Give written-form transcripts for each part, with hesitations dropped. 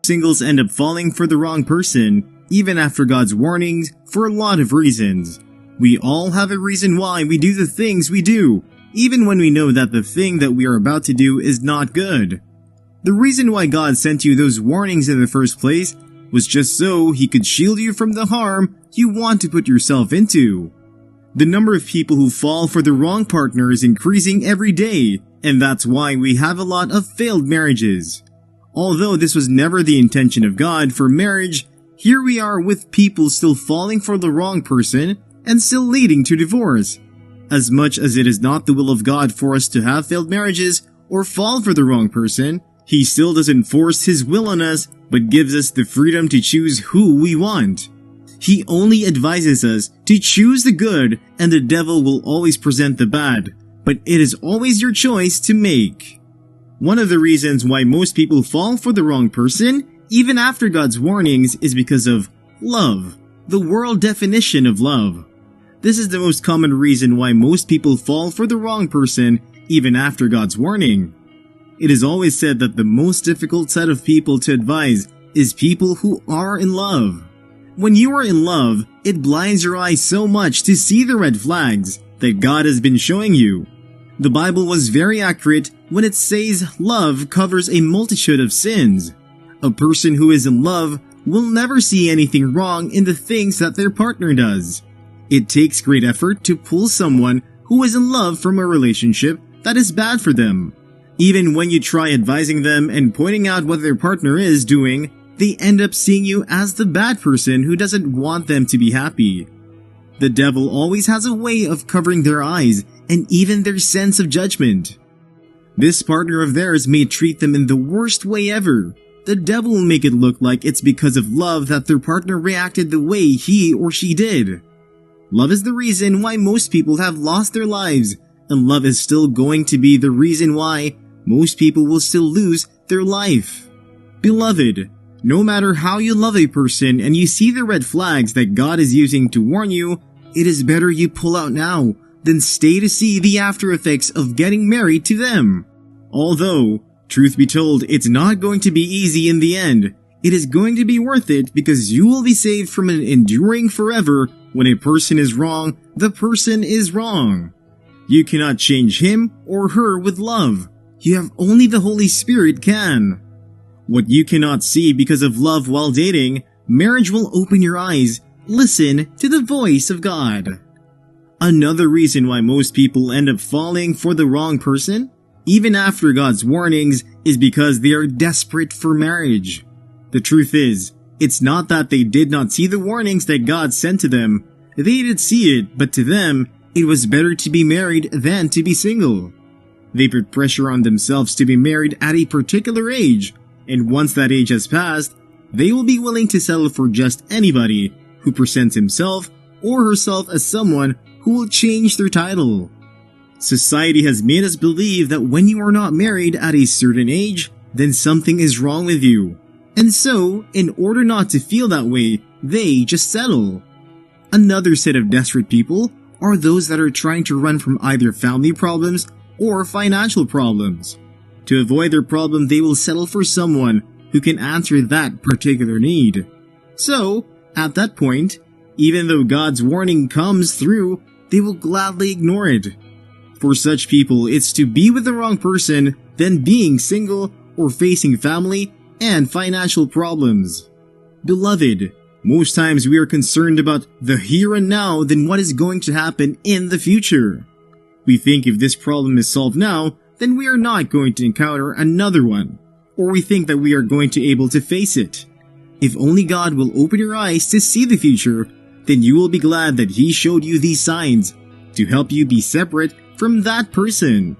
Singles end up falling for the wrong person, even after God's warnings, for a lot of reasons. We all have a reason why we do the things we do, even when we know that the thing that we are about to do is not good. The reason why God sent you those warnings in the first place was just so He could shield you from the harm you want to put yourself into. The number of people who fall for the wrong partner is increasing every day, and that's why we have a lot of failed marriages. Although this was never the intention of God for marriage, here we are with people still falling for the wrong person and still leading to divorce. As much as it is not the will of God for us to have failed marriages or fall for the wrong person, He still doesn't force His will on us, but gives us the freedom to choose who we want. He only advises us to choose the good, and the devil will always present the bad, but it is always your choice to make. One of the reasons why most people fall for the wrong person, even after God's warnings, is because of love, the world definition of love. This is the most common reason why most people fall for the wrong person, even after God's warning. It is always said that the most difficult set of people to advise is people who are in love. When you are in love, it blinds your eyes so much to see the red flags that God has been showing you. The Bible was very accurate when it says love covers a multitude of sins. A person who is in love will never see anything wrong in the things that their partner does. It takes great effort to pull someone who is in love from a relationship that is bad for them. Even when you try advising them and pointing out what their partner is doing, they end up seeing you as the bad person who doesn't want them to be happy. The devil always has a way of covering their eyes and even their sense of judgment. This partner of theirs may treat them in the worst way ever. The devil will make it look like it's because of love that their partner reacted the way he or she did. Love is the reason why most people have lost their lives, and love is still going to be the reason why most people will still lose their life. Beloved, no matter how you love a person and you see the red flags that God is using to warn you, it is better you pull out now than stay to see the after effects of getting married to them. Although, truth be told, it's not going to be easy in the end. It is going to be worth it because you will be saved from an enduring forever. When a person is wrong, the person is wrong. You cannot change him or her with love. You have only the Holy Spirit can. What you cannot see because of love while dating, marriage will open your eyes. Listen to the voice of God. Another reason why most people end up falling for the wrong person, even after God's warnings, is because they are desperate for marriage. The truth is, it's not that they did not see the warnings that God sent to them. They did see it, but to them, it was better to be married than to be single. They put pressure on themselves to be married at a particular age, and once that age has passed, they will be willing to settle for just anybody who presents himself or herself as someone who will change their title. Society has made us believe that when you are not married at a certain age, then something is wrong with you. And so, in order not to feel that way, they just settle. Another set of desperate people are those that are trying to run from either family problems or financial problems. To avoid their problem, they will settle for someone who can answer that particular need. So, at that point, even though God's warning comes through, they will gladly ignore it. For such people, it's to be with the wrong person than being single or facing family and financial problems. Beloved, most times we are concerned about the here and now than what is going to happen in the future. We think if this problem is solved now, then we are not going to encounter another one, or we think that we are going to be able to face it. If only God will open your eyes to see the future, then you will be glad that He showed you these signs to help you be separate from that person.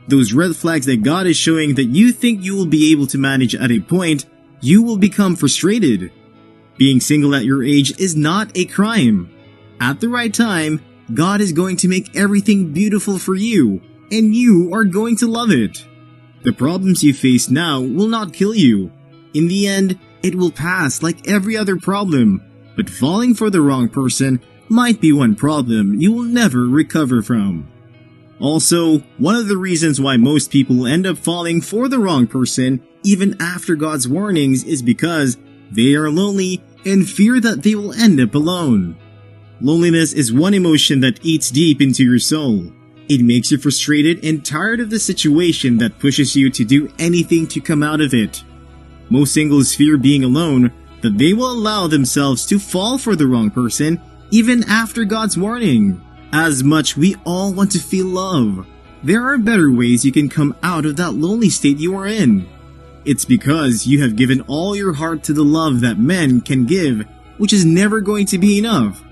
Those red flags that God is showing that you think you will be able to manage at a point, you will become frustrated. Being single at your age is not a crime. At the right time, God is going to make everything beautiful for you, and you are going to love it. The problems you face now will not kill you. In the end, it will pass like every other problem, but falling for the wrong person might be one problem you will never recover from. Also, one of the reasons why most people end up falling for the wrong person, even after God's warnings is because they are lonely and fear that they will end up alone. Loneliness is one emotion that eats deep into your soul. It makes you frustrated and tired of the situation that pushes you to do anything to come out of it. Most singles fear being alone, that they will allow themselves to fall for the wrong person even after God's warning. As much we all want to feel love, there are better ways you can come out of that lonely state you are in. It's because you have given all your heart to the love that men can give, which is never going to be enough.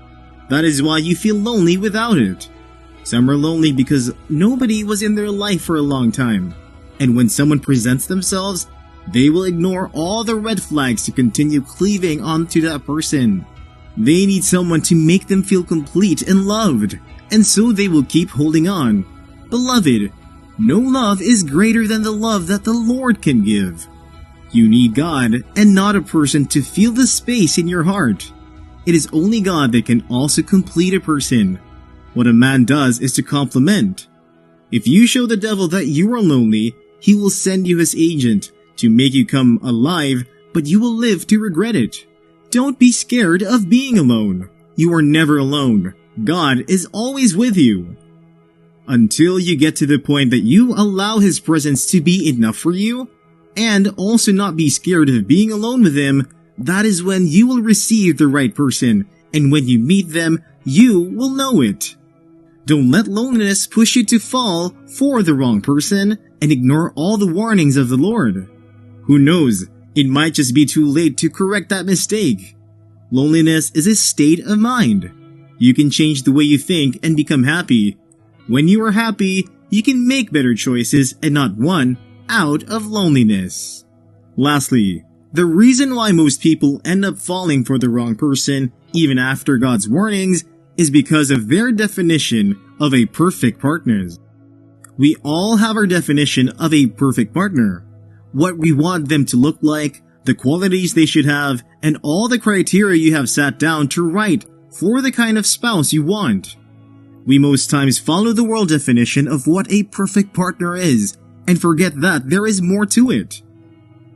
That is why you feel lonely without it. Some are lonely because nobody was in their life for a long time, and when someone presents themselves, they will ignore all the red flags to continue cleaving onto that person. They need someone to make them feel complete and loved, and so they will keep holding on. Beloved, no love is greater than the love that the Lord can give. You need God and not a person to fill the space in your heart. It is only God that can also complete a person. What a man does is to complement. If you show the devil that you are lonely, he will send you his agent to make you come alive, but you will live to regret it. Don't be scared of being alone. You are never alone. God is always with you. Until you get to the point that you allow His presence to be enough for you, and also not be scared of being alone with Him, that is when you will receive the right person, and when you meet them, you will know it. Don't let loneliness push you to fall for the wrong person and ignore all the warnings of the Lord. Who knows, it might just be too late to correct that mistake. Loneliness is a state of mind. You can change the way you think and become happy. When you are happy, you can make better choices and not one out of loneliness. Lastly, the reason why most people end up falling for the wrong person, even after God's warnings, is because of their definition of a perfect partner. We all have our definition of a perfect partner. What we want them to look like, the qualities they should have, and all the criteria you have sat down to write for the kind of spouse you want. We most times follow the world definition of what a perfect partner is, and forget that there is more to it.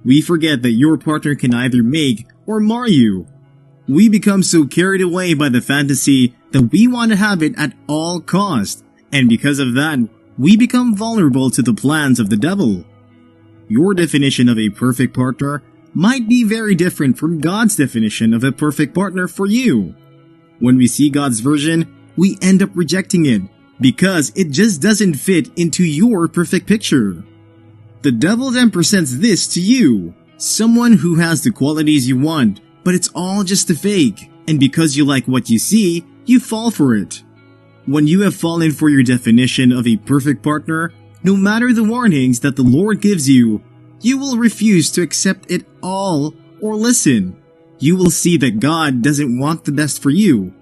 We forget that your partner can either make or mar you. We become so carried away by the fantasy that we want to have it at all costs, and because of that, we become vulnerable to the plans of the devil. Your definition of a perfect partner might be very different from God's definition of a perfect partner for you. When we see God's version, we end up rejecting it because it just doesn't fit into your perfect picture. The devil then presents this to you, someone who has the qualities you want, but it's all just a fake, and because you like what you see, you fall for it. When you have fallen for your definition of a perfect partner, no matter the warnings that the Lord gives you, you will refuse to accept it all or listen. You will see that God doesn't want the best for you.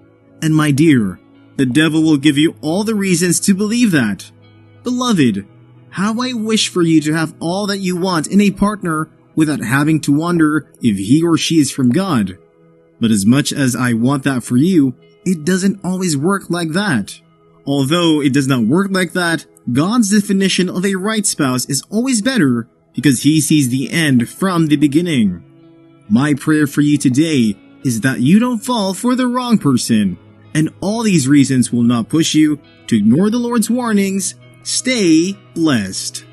And my dear, the devil will give you all the reasons to believe that. Beloved, how I wish for you to have all that you want in a partner without having to wonder if he or she is from God. But as much as I want that for you, it doesn't always work like that. Although it does not work like that, God's definition of a right spouse is always better because He sees the end from the beginning. My prayer for you today is that you don't fall for the wrong person, and all these reasons will not push you to ignore the Lord's warnings. Stay blessed.